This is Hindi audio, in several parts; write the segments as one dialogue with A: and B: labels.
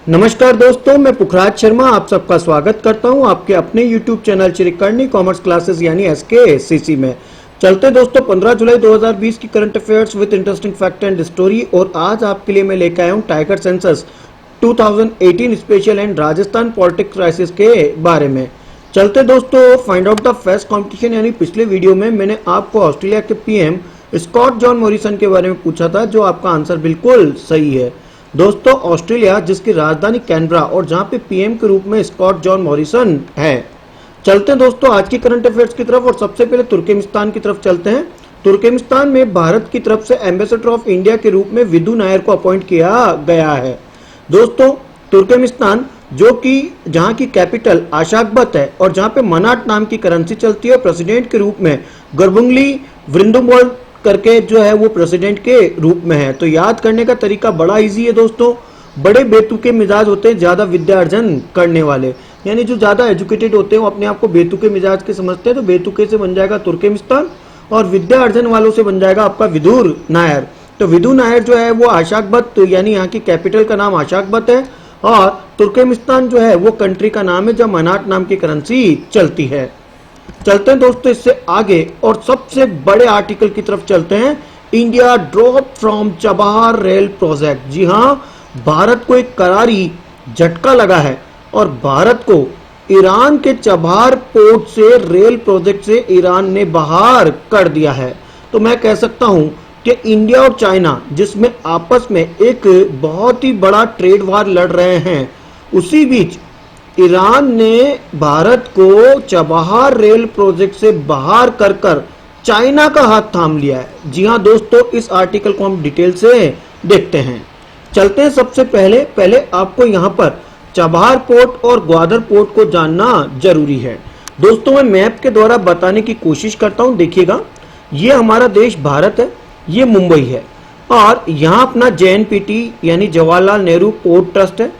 A: नमस्कार दोस्तों, मैं पुखराज शर्मा आप सबका स्वागत करता हूं आपके अपने YouTube चैनल श्रीकर्णी कॉमर्स क्लासेस यानी SKCC में। चलते दोस्तों 15 जुलाई 2020 की current affairs with interesting fact and story. और आज आपके लिए मैं लेकर आया हूं tiger census 2018 special and Rajasthan politics crisis के बारे में। चलते दोस्तों find out the fest competition, यानी पिछले वीडियो में मैंने आपको ऑस्ट्रेलिया के PM स्कॉट जॉन मॉरिसन के बारे में पूछा था, जो आपका आंसर बिल्कुल सही है। दोस्तों ऑस्ट्रेलिया जिसकी राजधानी कैनबरा और जहां पे PM के रूप में स्कॉट जॉन मॉरिसन है। चलते हैं दोस्तों आज की करंट अफेयर्स की तरफ और सबसे पहले तुर्कमेनिस्तान की तरफ चलते हैं। तुर्कमेनिस्तान में भारत की तरफ से एम्बेसडर ऑफ इंडिया के रूप में विदु नायर को अपॉइंट किया गया है। दोस्तों तुर्कमेनिस्तान जो कि जहां की कैपिटल आशाकबत है और जहां पे मनाट नाम की करेंसी चलती है, प्रेसिडेंट के रूप में गुरबंगली वृंदुमोल करके जो है वो प्रेसिडेंट के रूप में है। तो याद करने का तरीका बड़ा इजी है दोस्तों। बड़े बेतुके मिजाज होते हैं ज्यादा विद्या अर्जन करने वाले, यानी जो ज्यादा एजुकेटेड होते हैं वो अपने आप को बेतुके मिजाज के समझते हैं। तो बेतुके से बन जाएगा तुर्कमेनिस्तान और विद्या अर्जन वालों से बन जाएगा आपका विदुर नायर। तो विदु नायर जो है वो आशाकबत यानी यहाँ की कैपिटल का नाम आशाकबत है और तुर्कमेनिस्तान जो है वो कंट्री का नाम है जब मनाट नाम की करेंसी चलती है। चलते हैं दोस्तों इससे आगे और सबसे बड़े आर्टिकल की तरफ चलते हैं। India drop from Chabahar rail project. जी हां, भारत को एक करारी झटका लगा है और भारत को ईरान के चबाहार पोर्ट से रेल प्रोजेक्ट से ईरान ने बाहर कर दिया है। तो मैं कह सकता हूं कि इंडिया और चाइना जिसमें आपस में एक बहुत ही बड़ा ट्रेड वार लड़ रहे हैं, उसी बीच ईरान ने भारत को चबाहार रेल प्रोजेक्ट से बाहर कर चाइना का हाथ थाम लिया है। जी हां दोस्तों, इस आर्टिकल को हम डिटेल से देखते हैं। चलते हैं सबसे पहले आपको यहां पर चबाहार पोर्ट और ग्वादर पोर्ट को जानना जरूरी है। दोस्तों मैं मैप के द्वारा बताने की कोशिश करता हूं। देखिएगा, ये हमारा देश भारत है, ये मुंबई है और यहां अपना JNPT यानी जवाहरलाल नेहरू पोर्ट ट्रस्ट है।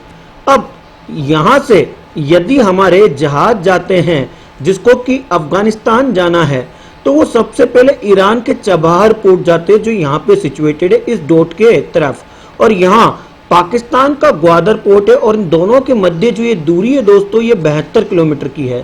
A: अब यहां से यदि हमारे जहाज जाते हैं जिसको कि अफगानिस्तान जाना है, तो वो सबसे पहले ईरान के चबाहार पोर्ट जाते हैं जो यहाँ पे सिचुएटेड है इस डॉट के तरफ, और यहाँ पाकिस्तान का ग्वादर पोर्ट है और इन दोनों के मध्य जो ये दूरी है दोस्तों ये 72 किलोमीटर की है।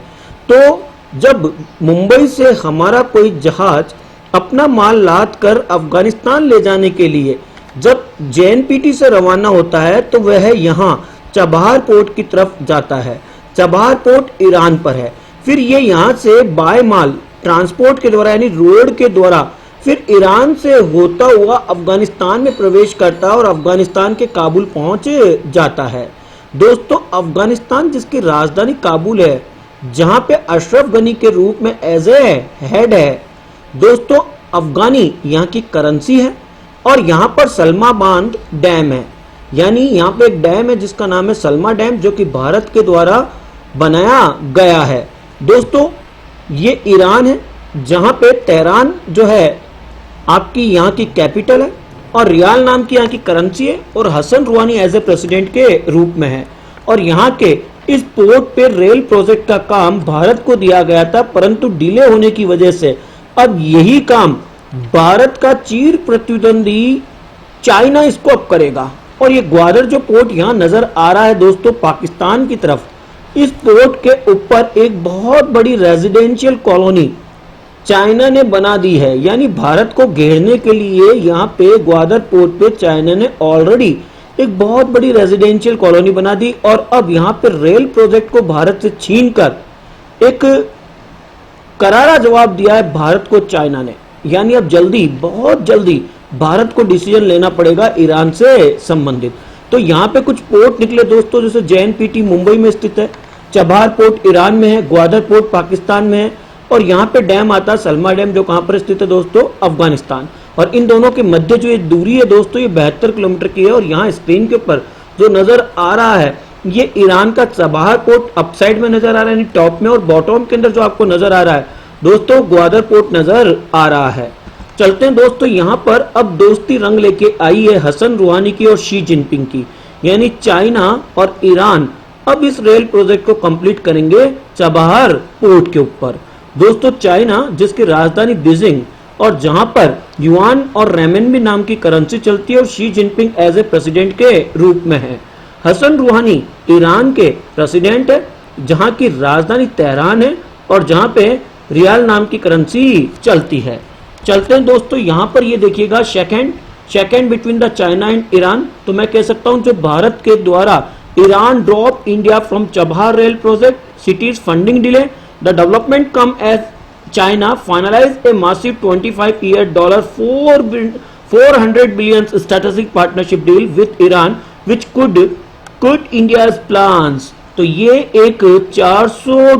A: तो जब मुंबई से हमारा कोई जहाज अपना माल लाद कर अफगानिस्तान ले जाने के लिए जब JNPT से रवाना होता है तो वह यहाँ चबाहार पोर्ट की तरफ जाता है। चबाहार पोर्ट ईरान पर है। फिर ये यहाँ से बाय माल ट्रांसपोर्ट के द्वारा यानी रोड के द्वारा फिर ईरान से होता हुआ अफगानिस्तान में प्रवेश करता है और अफगानिस्तान के काबुल पहुंच जाता है। दोस्तों अफगानिस्तान जिसकी राजधानी काबुल है, जहां पे अशरफ गनी के रूप में एज ए हेड है। दोस्तों अफगानी यहाँ की करेंसी है और यहाँ पर सलमा बांध डैम है, यानी यहाँ पे एक डैम है जिसका नाम है सलमा डैम, जो कि भारत के द्वारा बनाया गया है। दोस्तों ये ईरान है जहां पे तेहरान जो है आपकी यहाँ की कैपिटल है और रियाल नाम की यहाँ की करेंसी है और हसन रूहानी एज ए प्रेसिडेंट के रूप में है। और यहाँ के इस पोर्ट पे रेल प्रोजेक्ट का काम भारत को दिया गया था, परंतु डिले होने की वजह से अब यही काम भारत का चीर प्रतिद्वंदी चाइना इसको अब करेगा। और ये ग्वादर जो पोर्ट यहाँ नजर आ रहा है दोस्तों पाकिस्तान की तरफ, इस पोर्ट के ऊपर एक बहुत बड़ी रेजिडेंशियल कॉलोनी चाइना ने बना दी है। यानी भारत को घेरने के लिए यहाँ पे ग्वादर पोर्ट पे चाइना ने ऑलरेडी एक बहुत बड़ी रेजिडेंशियल कॉलोनी बना दी और अब यहाँ पे रेल प्रोजेक्ट को भारत से छीनकर एक करारा जवाब दिया है भारत को चाइना ने। यानी अब जल्दी बहुत जल्दी भारत को डिसीजन लेना पड़ेगा ईरान से संबंधित। तो यहाँ पे कुछ पोर्ट निकले दोस्तों, जैसे JNPT मुंबई में स्थित है, चबाहार पोर्ट ईरान में है, ग्वादर पोर्ट पाकिस्तान में है और यहाँ पे डैम आता है सलमा डैम जो कहाँ पर स्थित है दोस्तों अफगानिस्तान। और इन दोनों के मध्य जो ये दूरी है दोस्तों ये 72 किलोमीटर की है। और यहाँ स्क्रीन के ऊपर जो नजर आ रहा है ये ईरान का चबाहार पोर्ट अपसाइड में नजर आ रहा है, यानी टॉप में, और बॉटम के अंदर जो आपको नजर आ रहा है दोस्तों ग्वादर पोर्ट नजर आ रहा है। चलते हैं दोस्तों यहाँ पर अब दोस्ती रंग लेके आई है हसन रूहानी की और शी जिनपिंग की, यानी चाइना और ईरान अब इस रेल प्रोजेक्ट को कंप्लीट करेंगे चबाहार पोर्ट के ऊपर। दोस्तों चाइना जिसकी राजधानी बीजिंग और जहां पर युआन और रेमनबी नाम की करेंसी चलती है और Xi Jinping as a president के रूप में है। हसन रूहानी ईरान के प्रेसिडेंट है, जहां की राजधानी तेहरान है और जहां पे रियाल नाम की करेंसी चलती है। चलते हैं दोस्तों, यहां पर ये देखिएगा second between the China and Iran. तो मैं कह सकता हूं जो भारत के द्वारा Iran drop India from Chabahar rail project, cities funding delay, the development come as China finalized a massive 25-year $400 billion strategic partnership deal with Iran, which could India's plans। तो ये एक $400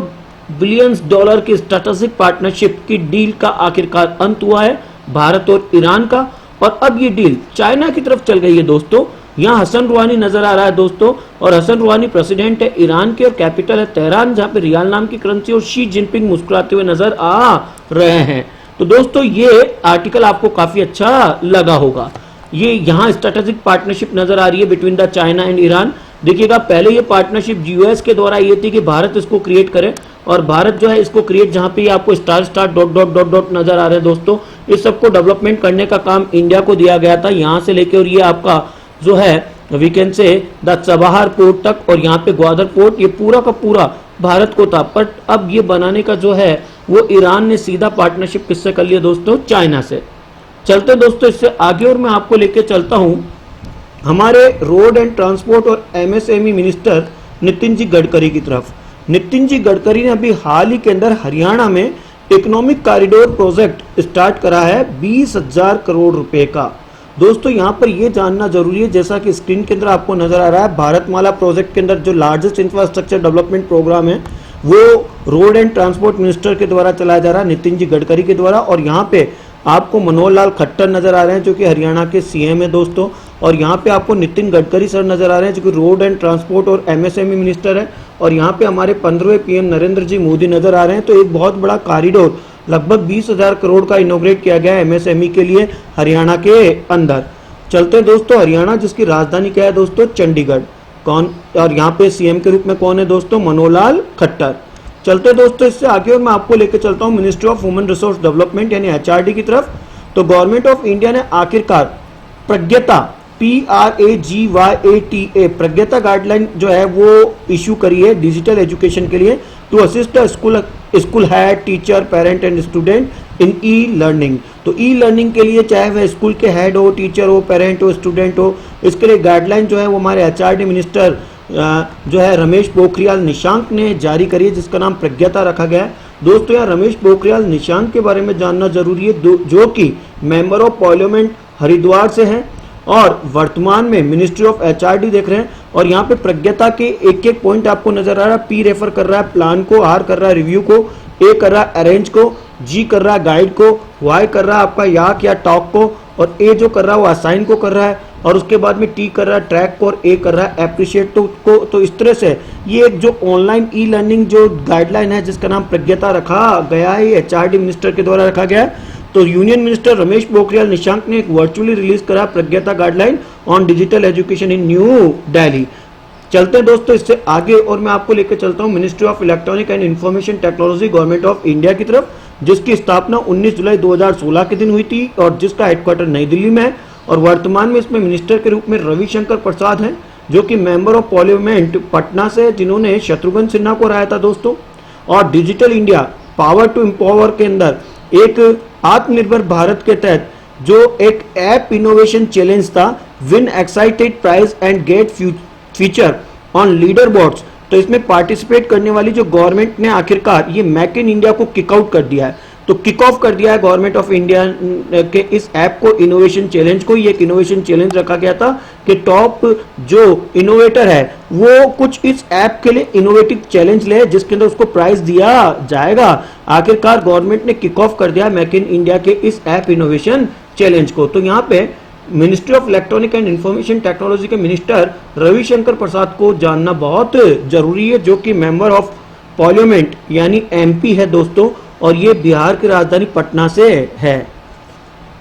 A: बिलियन की स्ट्रेटेजिक पार्टनरशिप की डील का आखिरकार अंत हुआ है भारत और ईरान का, और अब ये डील चाइना की तरफ चल गई है दोस्तों। यहाँ हसन रूहानी नजर आ रहा है दोस्तों, और हसन रूहानी प्रेसिडेंट है ईरान के और कैपिटल है तेहरान, जहां पे रियाल नाम की करेंसी, और शी जिनपिंग मुस्कुराते हुए नजर आ रहे हैं। तो दोस्तों ये आर्टिकल आपको काफी अच्छा लगा होगा। ये यहाँ स्ट्रेटेजिक पार्टनरशिप नजर आ रही है between the China and Iran. देखिएगा पहले ये पार्टनरशिप यूएस के द्वारा ये थी कि भारत इसको क्रिएट करे, और भारत जो है इसको क्रिएट, जहां पे आपको star dot dot dot dot नजर आ रहे हैं दोस्तों, इस सबको डेवलपमेंट करने का काम इंडिया को दिया गया था यहां से लेके, और ये आपका जो है we can say the Chabahar port तक, और यहाँ पे ग्वादर पोर्ट, ये पूरा का पूरा भारत को था। पर अब ये बनाने का जो है वो ईरान ने सीधा पार्टनरशिप किससे कर लिया दोस्तों, चाइना से। चलते दोस्तों इससे आगे, और मैं आपको लेके चलता हूं हमारे रोड एंड ट्रांसपोर्ट और एमएसएमई मिनिस्टर नितिन जी गडकरी की तरफ। नितिन जी गडकरी ने अभी हाल ही के अंदर हरियाणा में इकोनॉमिक कॉरिडोर प्रोजेक्ट स्टार्ट करा है 20,000 करोड़ रुपए का। दोस्तों यहाँ पर यह जानना जरूरी है, जैसा कि स्क्रीन के अंदर आपको नजर आ रहा है, भारतमाला प्रोजेक्ट के अंदर जो लार्जेस्ट इंफ्रास्ट्रक्चर डेवलपमेंट प्रोग्राम है वो रोड एंड ट्रांसपोर्ट मिनिस्टर के द्वारा चलाया जा रहा है, नितिन जी गडकरी के द्वारा। और यहाँ पे आपको मनोहर लाल खट्टर नजर आ रहे हैं जो कि हरियाणा के सीएम है दोस्तों, और यहाँ पे आपको नितिन गडकरी सर नजर आ रहे हैं जो कि रोड एंड ट्रांसपोर्ट और एमएसएमई मिनिस्टर है, और यहाँ पे हमारे 15वें पीएम नरेंद्र जी मोदी नजर आ रहे हैं। तो एक बहुत बड़ा कॉरिडोर लगभग 20,000 करोड़ का इनॉग्रेट किया गया है एमएसएमई के लिए हरियाणा के अंदर। चलते हैं दोस्तों हरियाणा, जिसकी राजधानी क्या है दोस्तों, चंडीगढ़। कौन, और यहाँ पे सीएम के रूप में कौन है दोस्तों, मनोहर लाल खट्टर। चलते दोस्तों इससे आगे, और मैं आपको लेकर चलता हूँ ministry of human resource development यानी एचआरडी की तरफ। तो गवर्नमेंट ऑफ इंडिया ने आखिरकार प्रज्ञता PRAGYATA प्रज्ञता गाइडलाइन जो है वो इशू करी है डिजिटल एजुकेशन के लिए, to assist school head, teacher, parent and student in e learning. तो ई लर्निंग के लिए चाहे वह स्कूल के हेड हो, टीचर हो, पेरेंट हो, स्टूडेंट हो, इसके लिए गाइडलाइन जो है वो हमारे एचआरडी मिनिस्टर जो है रमेश पोखरियाल निशंक ने जारी करी है, जिसका नाम प्रज्ञता रखा गया है। दोस्तों यहाँ रमेश पोखरियाल निशंक के बारे में जानना जरूरी है, जो कि मेंबर ऑफ पार्लियामेंट हरिद्वार से हैं और वर्तमान में मिनिस्ट्री ऑफ एचआरडी देख रहे हैं। और यहाँ पे प्रज्ञता के एक एक पॉइंट आपको नजर आ रहा है। पी रेफर कर रहा है प्लान को, आर कर रहा है रिव्यू को, ए कर रहा है अरेंज को, जी कर रहा है गाइड को, वाई कर रहा है आपका याक या टॉक को, और ए जो कर रहा है वो असाइन को कर रहा है, और उसके बाद में टी कर रहा है ट्रैक को, और ए कर रहा है एप्रिशिएट को। तो इस तरह से ये एक जो ऑनलाइन ई लर्निंग जो गाइडलाइन है जिसका नाम प्रज्ञता रखा गया है, एचआरडी मिनिस्टर के द्वारा रखा गया है। तो यूनियन मिनिस्टर रमेश पोखरियाल निशंक ने एक वर्चुअली रिलीज करा Pragyata guideline on digital education in New Delhi. चलते हैं दोस्तों इससे आगे, और मैं आपको लेकर चलता हूं ministry of electronic and information technology government of India की तरफ, जिसकी स्थापना 19 जुलाई 2016 के दिन हुई थी और जिसका हेडक्वार्टर नई दिल्ली में है। और वर्तमान में इसमें मिनिस्टर के रूप में रविशंकर प्रसाद हैं, जो कि मेंबर ऑफ पार्लियामेंट पटना से, जिन्होंने शत्रुघ्न सिन्हा को हराया था दोस्तों। और digital India power to empower के अंदर एक आत्मनिर्भर भारत के तहत जो एक ऐप इनोवेशन चैलेंज था, win excited prize and get feature on leaderboards. तो इसमें पार्टिसिपेट करने वाली जो गवर्नमेंट ने आखिरकार ये मेक इन इंडिया को किक आउट कर दिया है, तो किक ऑफ कर दिया है गवर्नमेंट ऑफ इंडिया के इस ऐप को, इनोवेशन चैलेंज को। ये एक इनोवेशन चैलेंज रखा गया था कि टॉप जो इनोवेटर है वो कुछ इस ऐप के लिए इनोवेटिव चैलेंज ले, जिसके अंदर उसको प्राइज दिया जाएगा। आखिरकार गवर्नमेंट ने किक ऑफ कर दिया मेक इन इंडिया के इस ऐप इनोवेशन चैलेंज को। तो यहाँ पे ministry of electronic and information technology के मिनिस्टर रविशंकर प्रसाद को जानना बहुत जरूरी है, जो कि मेंबर ऑफ पार्लियामेंट यानी एमपी है दोस्तों, और ये बिहार की राजधानी पटना से है।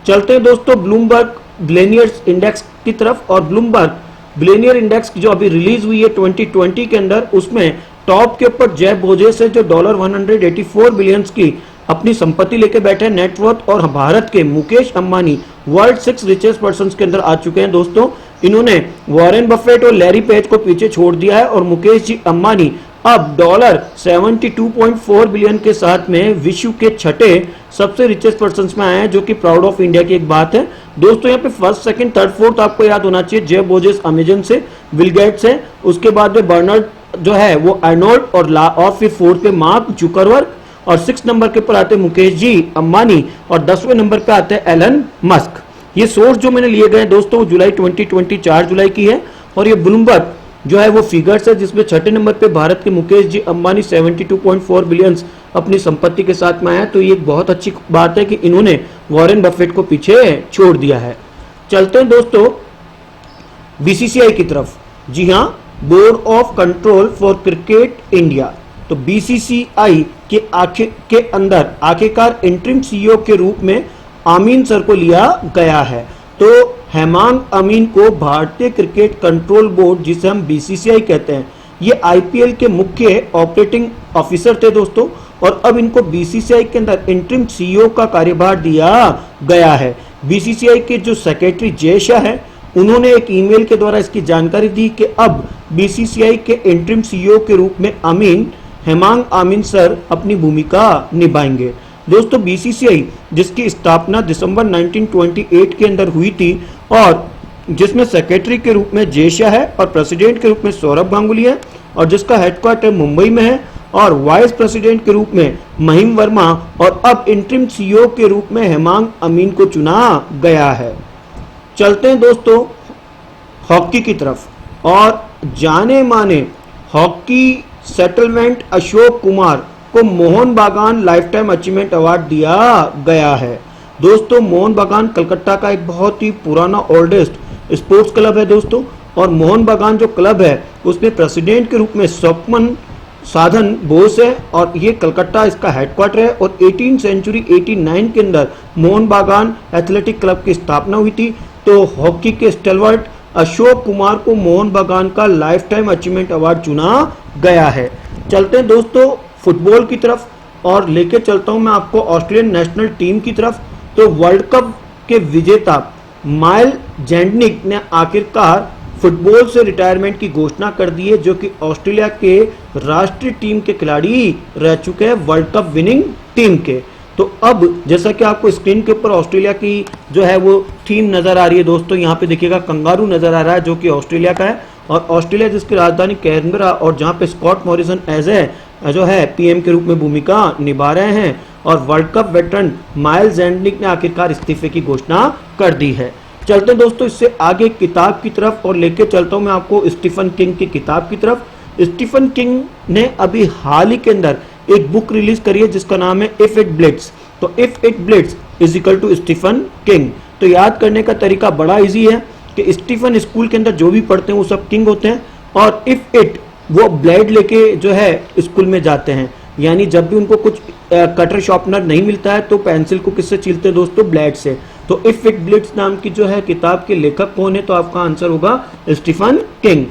A: चलते हैं दोस्तों ब्लूमबर्ग बिलियनियर्स इंडेक्स की तरफ। और ब्लूमबर्ग बिलियनियर इंडेक्स जो अभी रिलीज हुई है 2020 के अंदर, उसमें टॉप के ऊपर जेफ बेजोस है जो $184 बिलियन की अपनी संपत्ति लेके बैठे नेटवर्थ, और भारत के Mukesh Ambani world 6 richest persons के अंदर आ चुके हैं दोस्तों। इन्होंने वॉरेन बफेट और लैरी पेज को पीछे छोड़ दिया है और मुकेश जी अंबानी अब $72.4 बिलियन के साथ में विश्व के छठे सबसे रिचेस्ट पर्सन में आए हैं, जो कि प्राउड ऑफ इंडिया की एक बात है दोस्तों। यहाँ पे फर्स्ट, सेकंड, थर्ड, फोर्थ आपको याद होना चाहिए। जेफ बोजेस अमेजन से, बिल गेट्स है, उसके बाद में बर्नार्ड जो है वो अर्नोल्ड और फिर फोर्थ पे मार्क जुकरबर्ग और 6 नंबर के ऊपर आते हैं मुकेश जी अंबानी और 10वें नंबर पे आते हैं एलन मस्क। ये सोर्स जो मैंने लिए गए दोस्तों जुलाई 2020 4 जुलाई की है और ये ब्लूमबर्ग जो है वो फिगर्स है जिसमें छठे नंबर पे भारत के मुकेश जी अंबानी 72.4 बिलियन अपनी संपत्ति के साथ में आया। तो ये एक बहुत अच्छी बात है कि इन्होंने वॉरेन बफेट को पीछे छोड़ दिया है। चलते हैं दोस्तों बीसीसीआई की तरफ। जी हाँ, board of control for cricket India. तो बीसीसीआई के अंदर आखिरकार इंटरिम सीईओ के रूप में आमीन सर को लिया गया है। तो हेमांग अमीन को भारतीय क्रिकेट कंट्रोल बोर्ड, जिसे हम बीसीसीआई कहते हैं, ये आईपीएल के मुख्य ऑपरेटिंग ऑफिसर थे दोस्तों और अब इनको बीसीसीआई के अंदर इंटरिम सीईओ का कार्यभार दिया गया है। बीसीसीआई के जो सेक्रेटरी जय शाह है उन्होंने एक ईमेल के द्वारा इसकी जानकारी दी कि अब बीसीसीआई के इंटरिम सीईओ के रूप में हेमांग अमीन सर अपनी भूमिका निभाएंगे। दोस्तों बीसीसीआई जिसकी स्थापना दिसंबर 1928 के अंदर हुई थी और जिसमें सेक्रेटरी के रूप में जय शाह है और प्रेसिडेंट के रूप में सौरभ गांगुली है और जिसका हेडक्वार्टर मुंबई में है और वाइस प्रेसिडेंट के रूप में महिम वर्मा और अब इंटरिम सीईओ के रूप में हेमांग अमीन को चुना गया है। चलते हैं दोस्तों हॉकी की तरफ और जाने माने हॉकी सेटलमेंट अशोक कुमार को मोहन बागान लाइफ टाइम अचीवमेंट अवार्ड दिया गया है। दोस्तों मोहन बागान कलकत्ता का एक बहुत ही पुराना ओल्डेस्ट स्पोर्ट्स क्लब है दोस्तों और मोहन बागान जो क्लब है उसमें प्रेसिडेंट के रूप में स्वप्न साधन बोस है और ये कलकत्ता इसका हेडक्वार्टर है और 18 सेंचुरी 89 के अंदर मोहन बागान एथलेटिक क्लब की स्थापना हुई थी। तो हॉकी के स्टैलवर्ट अशोक कुमार को मोहन बागान का लाइफ टाइम अचीवमेंट अवार्ड चुना गया है। चलते हैं दोस्तों फुटबॉल की तरफ और लेके चलता हूं मैं आपको ऑस्ट्रेलियन नेशनल टीम की तरफ। तो वर्ल्ड कप के विजेता माइल जेंडनिक ने आखिरकार फुटबॉल से रिटायरमेंट की घोषणा कर दी है, जो कि ऑस्ट्रेलिया के राष्ट्रीय टीम के खिलाड़ी रह चुके हैं, वर्ल्ड कप विनिंग टीम के। तो अब जैसा कि आपको स्क्रीन के ऊपर ऑस्ट्रेलिया की जो है वो थीम नजर आ रही है दोस्तों, यहाँ पे देखिएगा कंगारू नजर आ रहा है जो कि ऑस्ट्रेलिया का है और ऑस्ट्रेलिया जिसकी राजधानी कैनबरा और जहाँ पे स्कॉट मॉरिसन एज ए जो है पीएम के रूप में भूमिका निभा रहे हैं और वर्ल्ड कप वेटरन माइल जेंडनिक ने आखिरकार इस्तीफे की घोषणा कर दी है। चलते हैं दोस्तों इससे आगे किताब की तरफ और लेके चलता हूं मैं आपको स्टीफन किंग की किताब की तरफ। स्टीफन किंग ने अभी हाल ही के अंदर एक बुक रिलीज करी है जिसका नाम है इफ इट ब्लिट्स। तो if it blitz is equal to Stephen King. तो याद करने का तरीका बड़ा इजी है कि स्टीफन स्कूल के अंदर जो भी पढ़ते हैं वो सब किंग होते हैं और इफ इट वो ब्लेड लेके जो है स्कूल में जाते हैं, यानी जब भी उनको कुछ कटर शार्पनर नहीं मिलता है तो पेंसिल को किससे छीलते हैं दोस्तों, ब्लेड से। तो इफ इट ब्लिट्स नाम की जो है किताब के लेखक कौन है, तो आपका आंसर होगा स्टीफन किंग।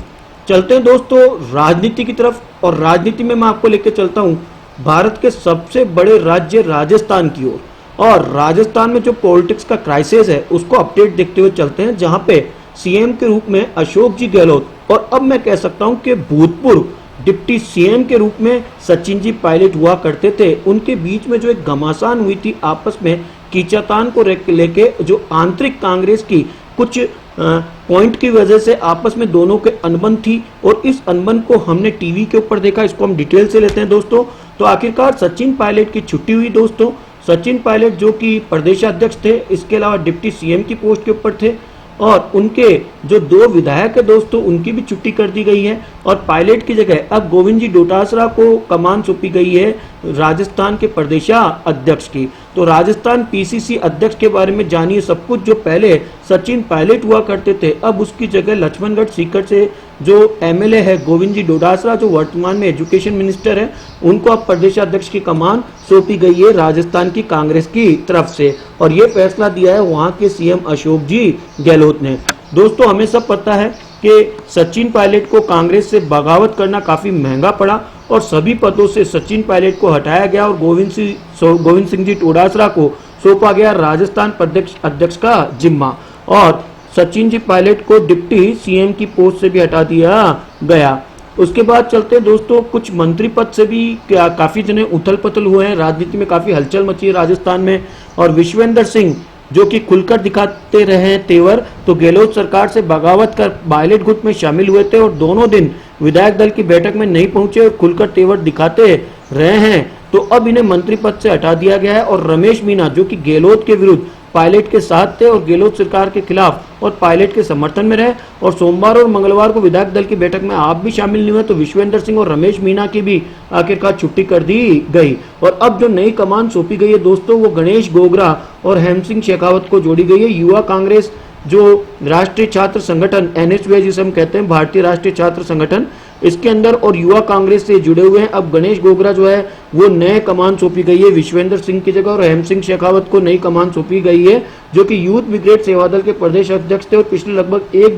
A: चलते हैं दोस्तों राजनीति की तरफ और राजनीति में मैं आपको लेके चलता हूं भारत के सबसे बड़े राज्य राजस्थान की ओर और राजस्थान में जो पॉलिटिक्स का क्राइसिस है उसको अपडेट देखते हुए चलते हैं, जहां पे सीएम के रूप में अशोक जी गहलोत और अब मैं कह सकता हूं कि भूतपूर्व डिप्टी सीएम के रूप में सचिन जी पायलट हुआ करते थे। उनके बीच में जो एक घमासान हुई थी आपस में खींचातान को लेके, जो आंतरिक कांग्रेस की कुछ पॉइंट की वजह से आपस में दोनों के अनबन थी और इस अनबन को हमने टीवी के ऊपर देखा। इसको हम डिटेल से लेते हैं दोस्तों। तो आखिरकार सचिन पायलट की छुट्टी हुई दोस्तों। सचिन पायलट जो कि प्रदेशाध्यक्ष थे, इसके अलावा डिप्टी सीएम की पोस्ट के ऊपर थे और उनके जो 2 विधायक है दोस्तों उनकी भी छुट्टी कर दी गई है और पायलट की जगह अब गोविंद जी डोटासरा को कमान सौंपी गई है राजस्थान के प्रदेशाध्यक्ष की। तो राजस्थान पीसीसी अध्यक्ष के बारे में जानिए सब कुछ। जो पहले सचिन पायलट हुआ करते थे अब उसकी जगह लक्ष्मणगढ़ सीकर से जो एमएलए है गोविंद जी डोटासरा, जो वर्तमान में एजुकेशन मिनिस्टर है, उनको अब प्रदेशाध्यक्ष की कमान सौंपी गई है राजस्थान की कांग्रेस की तरफ से और ये फैसला दिया है वहां के सीएम अशोक जी गहलोत ने। दोस्तों हमें सब पता है कि सचिन पायलट को कांग्रेस से बगावत करना काफी महंगा पड़ा और सभी पदों से सचिन पायलट को हटाया गया और गोविंद सिंह जी डोटासरा को सौंपा गया राजस्थान प्रदेश अध्यक्ष का जिम्मा। और सचिन जी पायलट को डिप्टी सीएम की पोस्ट से भी हटा दिया गया। उसके बाद चलते हैं दोस्तों, कुछ मंत्री पद से भी काफी जने उथल पुथल हुए हैं, राजनीति में काफी हलचल मची है राजस्थान में। और विश्वेंद्र सिंह जो कि खुलकर दिखाते रहे तेवर, तो गहलोत सरकार से बगावत कर पायलट गुट में शामिल हुए थे और दोनों दिन विधायक दल की बैठक में नहीं पहुंचे और खुलकर तेवर दिखाते रहे हैं। तो अब इन्हें मंत्री पद से हटा दिया गया है। और रमेश मीना जो कि गहलोत के विरुद्ध पायलट के साथ थे और गहलोत सरकार के खिलाफ और पायलट के समर्थन में रहे, और सोमवार और मंगलवार को विधायक दल की बैठक में आप भी शामिल नहीं हुए, तो विश्वेंद्र सिंह और रमेश मीना की भी आखिरकार छुट्टी कर दी गई। और अब जो नई कमान सौंपी गई है दोस्तों, वो गणेश गोगरा और हेमसिंह शेखावत को जोड़ी गई है। युवा कांग्रेस जो राष्ट्रीय छात्र संगठन एनएसयूआई जिसे हम कहते हैं, भारतीय राष्ट्रीय छात्र संगठन, इसके अंदर और युवा कांग्रेस से जुड़े हुए हैं। अब गणेश गोगरा जो है वो नए कमान सौंपी गई है विश्वेंद्र सिंह की जगह, और हेमसिंह शेखावत को नई कमान सौंपी गई है जो कि यूथ ब्रिगेड सेवादल के प्रदेश अध्यक्ष थे और पिछले लगभग एक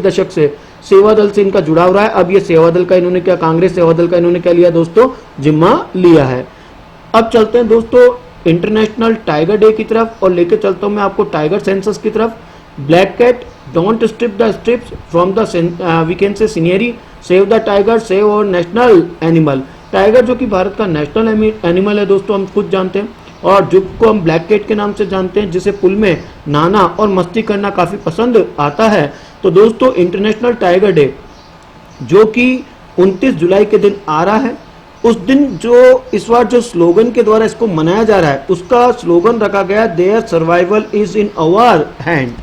A: दशक से सेवादल से इनका जुड़ाव रहा है। अब ये सेवादल का इन्होंने क्या, कांग्रेस सेवादल का इन्होंने क्या लिया दोस्तों, जिम्मा लिया है। अब चलते हैं दोस्तों इंटरनेशनल टाइगर डे की तरफ और लेकर चलता हूं मैं आपको टाइगर सेंसस की तरफ। Black cat don't strip the stripes from the we can say scenery, save the tiger, save our national animal. Tiger जो कि भारत का नेशनल एनिमल है दोस्तों, हम खुद जानते हैं, और जिसको हम ब्लैक कैट के नाम से जानते हैं, जिसे पुल में नहाना और मस्ती करना काफी पसंद आता है। तो दोस्तों इंटरनेशनल टाइगर डे जो कि 29 जुलाई के दिन आ रहा है, उस दिन जो इस बार जो स्लोगन के द्वारा इसको मनाया जा रहा है, उसका स्लोगन रखा गया their survival is in our hand.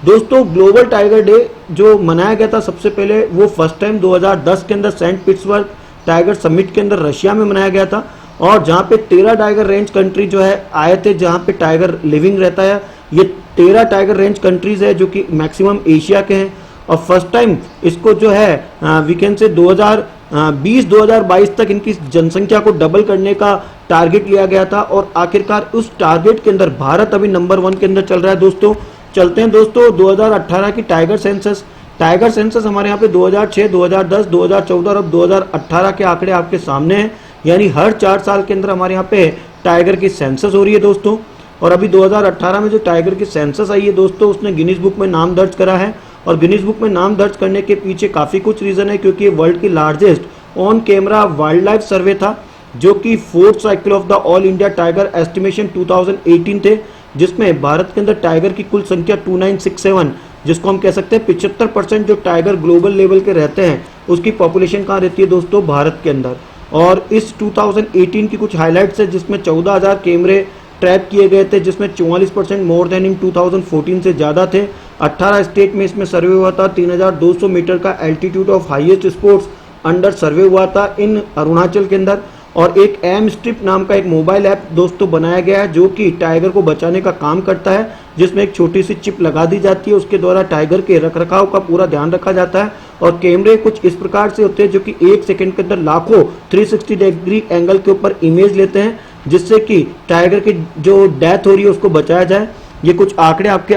A: दोस्तों ग्लोबल टाइगर डे जो मनाया गया था सबसे पहले, वो फर्स्ट टाइम 2010 के अंदर सेंट पीटर्सबर्ग टाइगर समिट के अंदर रशिया में मनाया गया था, और जहां पे 13 टाइगर रेंज कंट्री जो है आए थे, जहां पे टाइगर लिविंग रहता है। ये 13 टाइगर रेंज कंट्रीज है जो कि मैक्सिमम एशिया के हैं, और फर्स्ट टाइम इसको जो है वीकेंड से 2020-2022 तक इनकी जनसंख्या को डबल करने का टारगेट लिया गया था, और आखिरकार उस टारगेट के अंदर भारत अभी नंबर 1 के अंदर चल रहा है दोस्तों। चलते हैं दोस्तों 2018 की टाइगर सेंसस। टाइगर सेंसस हमारे यहाँ पे 2006, 2010, 2014 और अब 2018 के आंकड़े आपके सामने हैं, यानी हर 4 साल के अंदर हमारे यहाँ पे टाइगर की सेंसस हो रही है दोस्तों। और अभी 2018 में जो टाइगर की सेंसस आई है दोस्तों, उसने गिनीज बुक में नाम दर्ज करा है, और गिनीज बुक में नाम दर्ज करने के पीछे काफी कुछ रीजन है, क्योंकि ये वर्ल्ड की largest on camera wild life survey था, जो कि 4th cycle of the all India tiger estimation 2018 थे, जिसमें भारत के अंदर टाइगर की कुल संख्या 2967, जिसको हम कह सकते हैं 75% जो टाइगर ग्लोबल लेवल के रहते हैं, उसकी पॉपुलेशन कहाँ रहती है दोस्तों, भारत के अंदर। और इस 2018 की कुछ हाईलाइट्स है, जिसमें 14,000 कैमरे ट्रैप किए गए थे, जिसमें 44% मोर देन इन 2014 से ज़्यादा थे। 18 स्टेट में इसमें सर्वे हुआ था। 3200 मीटर का altitude of highest sports under survey हुआ था इन अरुणाचल के अंदर। और एक एम स्ट्रिप नाम का एक मोबाइल ऐप दोस्तों बनाया गया है, जो कि टाइगर को बचाने का काम करता है, जिसमें एक छोटी सी चिप लगा दी जाती है, उसके द्वारा टाइगर के रखरखाव का पूरा ध्यान रखा जाता है। और कैमरे कुछ इस प्रकार से होते हैं जो कि 1 सेकंड के अंदर लाखों 360 डिग्री एंगल के ऊपर इमेज लेते हैं, जिससे कि टाइगर की जो डेथ हो रही है उसको बचाया जाए। ये कुछ आंकड़े आपके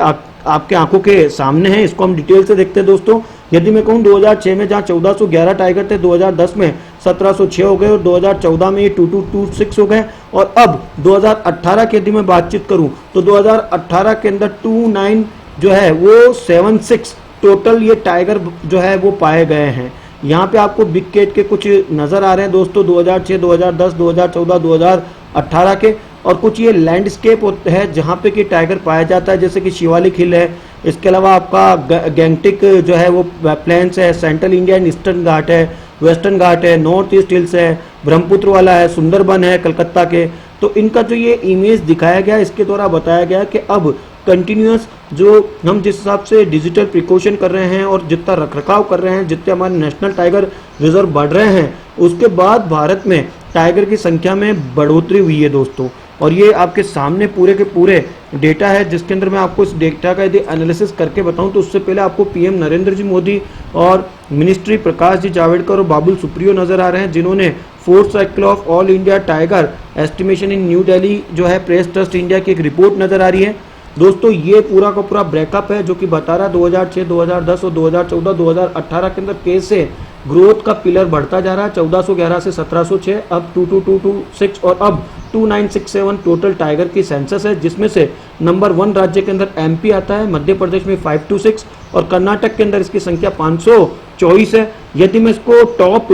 A: आंखों के सामने हैं, इसको हम डिटेल से देखते हैं दोस्तों। यदि मैं कहूँ 2006 में जहाँ 1411 टाइगर थे, 2010 में 1706 हो गए, और 2014 में ये 2226 हो गए, और अब 2018 की यदि मैं बातचीत करूँ तो 2018 के अंदर 29 जो है वो 76 टोटल ये टाइगर जो है वो पाए गए हैं। यहाँ पे आपको बिग कैट के कुछ नज़र आ रहे हैं दोस्तों, 2006, 2010, 2014, 2018 के, और कुछ ये लैंडस्केप है जहाँ पे कि टाइगर पाया जाता है, जैसे कि शिवालिक हिल है। इसके अलावा आपका गैंगटिक जो है वो प्लेन्स है, सेंट्रल इंडिया एंड ईस्टर्न घाट है, वेस्टर्न घाट है, नॉर्थ ईस्ट हिल्स है, ब्रह्मपुत्र वाला है, सुंदरबन है कलकत्ता के। तो इनका जो ये इमेज दिखाया गया, इसके द्वारा बताया गया कि अब कंटिन्यूस जो हम जिस हिसाब से डिजिटल प्रिकॉशन कर रहे हैं और जितना रखरखाव कर रहे हैं, जितने हमारे नेशनल टाइगर रिजर्व बढ़ रहे हैं, उसके बाद भारत में टाइगर की संख्या में बढ़ोतरी हुई है दोस्तों। और ये आपके सामने पूरे के पूरे डेटा है, जिसके अंदर मैं आपको इस डेटा का यदि एनालिसिस करके बताऊं तो उससे पहले आपको पीएम नरेंद्र जी मोदी और मिनिस्ट्री प्रकाश जी जावड़ेकर और बाबुल सुप्रियो नजर आ रहे हैं, जिन्होंने 4th cycle of all India tiger estimation in New Delhi जो है प्रेस ट्रस्ट इंडिया की एक रिपोर्ट नजर आ रही है दोस्तों। ये पूरा का पूरा ब्रेकअप है जो कि बता रहा है 2006, 2010 और 2014, 2018 के अंदर कैसे ग्रोथ का पिलर बढ़ता जा रहा है। 1411 से 1706, अब 2226 और अब 2967 टोटल टाइगर की सेंसस है, जिसमें से नंबर 1 राज्य के अंदर एमपी आता है, मध्य प्रदेश में 526 और कर्नाटक के अंदर इसकी संख्या 524 है। यदि मैं इसको टॉप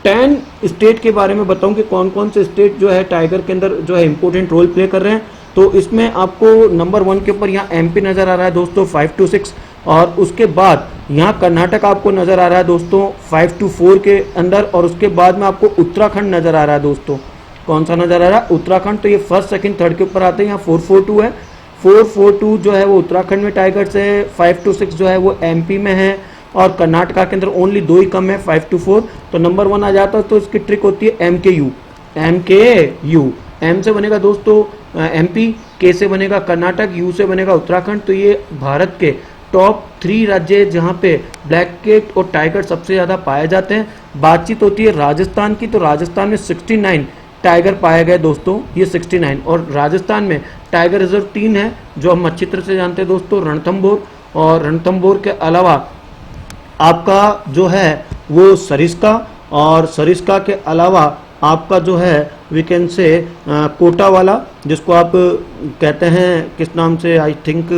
A: 10 स्टेट के बारे में बताऊं कि कौन कौन से स्टेट जो है टाइगर के अंदर जो है इंपॉर्टेंट रोल प्ले कर रहे हैं, तो इसमें आपको नंबर 1 के ऊपर यहाँ एमपी नजर आ रहा है दोस्तों 526, और उसके बाद यहाँ कर्नाटक आपको नजर आ रहा है दोस्तों 524 के अंदर, और उसके बाद में आपको उत्तराखंड नजर आ रहा है दोस्तों। कौन सा नजर आ रहा है? उत्तराखंड। तो ये फर्स्ट सेकंड थर्ड के ऊपर आते हैं। यहाँ 442 है, 442 जो है वो उत्तराखंड में टाइगर्स है, 526 जो है वो एमपी में है, और कर्नाटका के अंदर ओनली 2 ही कम है, 524। तो नंबर 1 आ जाता है। तो इसकी ट्रिक होती है MKU, MKU, एम से बनेगा दोस्तों एमपी, के से बनेगा कर्नाटक, यू से बनेगा उत्तराखंड। तो ये भारत के टॉप 3 राज्य जहाँ पे ब्लैक कैट और टाइगर सबसे ज़्यादा पाए जाते हैं। बातचीत होती है राजस्थान की, तो राजस्थान में 69 टाइगर पाए गए दोस्तों, ये 69। और राजस्थान में टाइगर रिजर्व 3 है जो हम अच्छी तरह से जानते हैं दोस्तों, रणथंभौर, और रणथंभौर के अलावा आपका जो है वो सरिस्का, और सरिस्का के अलावा आपका जो है वी कैन से कोटा वाला, जिसको आप कहते हैं किस नाम से, आई थिंक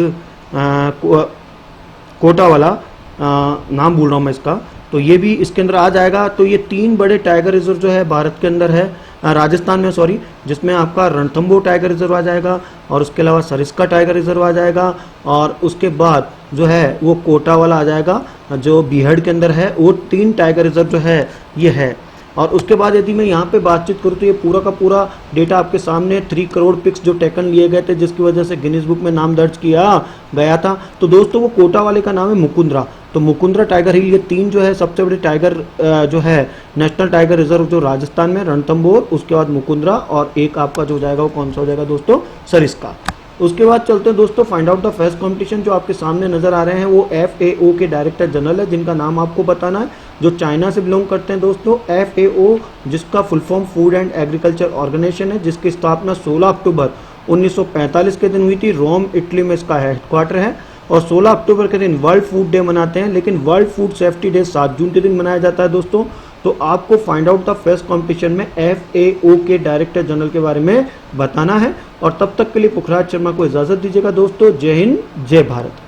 A: कोटा वाला, नाम भूल रहा हूँ मैं इसका, तो ये भी इसके अंदर आ जाएगा। तो ये 3 बड़े टाइगर रिजर्व जो है भारत के अंदर है, राजस्थान में सॉरी, जिसमें आपका रणथंभौर टाइगर रिजर्व आ जाएगा, और उसके अलावा सरिस्का टाइगर रिजर्व आ जाएगा, और उसके बाद जो है वो कोटा वाला आ जाएगा जो बीहड़ के अंदर है। वो 3 टाइगर रिजर्व जो है ये है। और उसके बाद यदि मैं यहाँ पे बातचीत करूँ तो ये पूरा का पूरा डेटा आपके सामने 3 करोड़ पिक्स जो टेकन लिए गए थे, जिसकी वजह से गिनीज बुक में नाम दर्ज किया गया था। तो दोस्तों वो कोटा वाले का नाम है मुकुंदरा। तो मुकुंदरा टाइगर हिल, ये 3 जो है सबसे बड़े टाइगर जो है नेशनल टाइगर रिजर्व जो राजस्थान में, रणथंभौर, उसके बाद मुकुंदरा, और एक आपका जो हो जाएगा वो कौन सा हो जाएगा दोस्तों, सरिस्का। उसके बाद चलते हैं दोस्तों find out the first competition. जो आपके सामने नजर आ रहे हैं वो FAO के डायरेक्टर जनरल है, जिनका नाम आपको बताना है, जो चाइना से बिलोंग करते हैं दोस्तों। FAO जिसका full form food and agriculture organisation है, जिसकी स्थापना 16 अक्टूबर 1945 के दिन हुई थी। रोम इटली में इसका हेडक्वार्टर है, और 16 अक्टूबर के दिन वर्ल्ड फूड डे मनाते हैं, लेकिन वर्ल्ड फूड सेफ्टी डे 7 जून के दिन मनाया जाता है दोस्तों। तो आपको find out the first competition में FAO के डायरेक्टर जनरल के बारे में बताना है। और तब तक के लिए पुखराज शर्मा को इजाजत दीजिएगा दोस्तों। जय हिंद, जय भारत।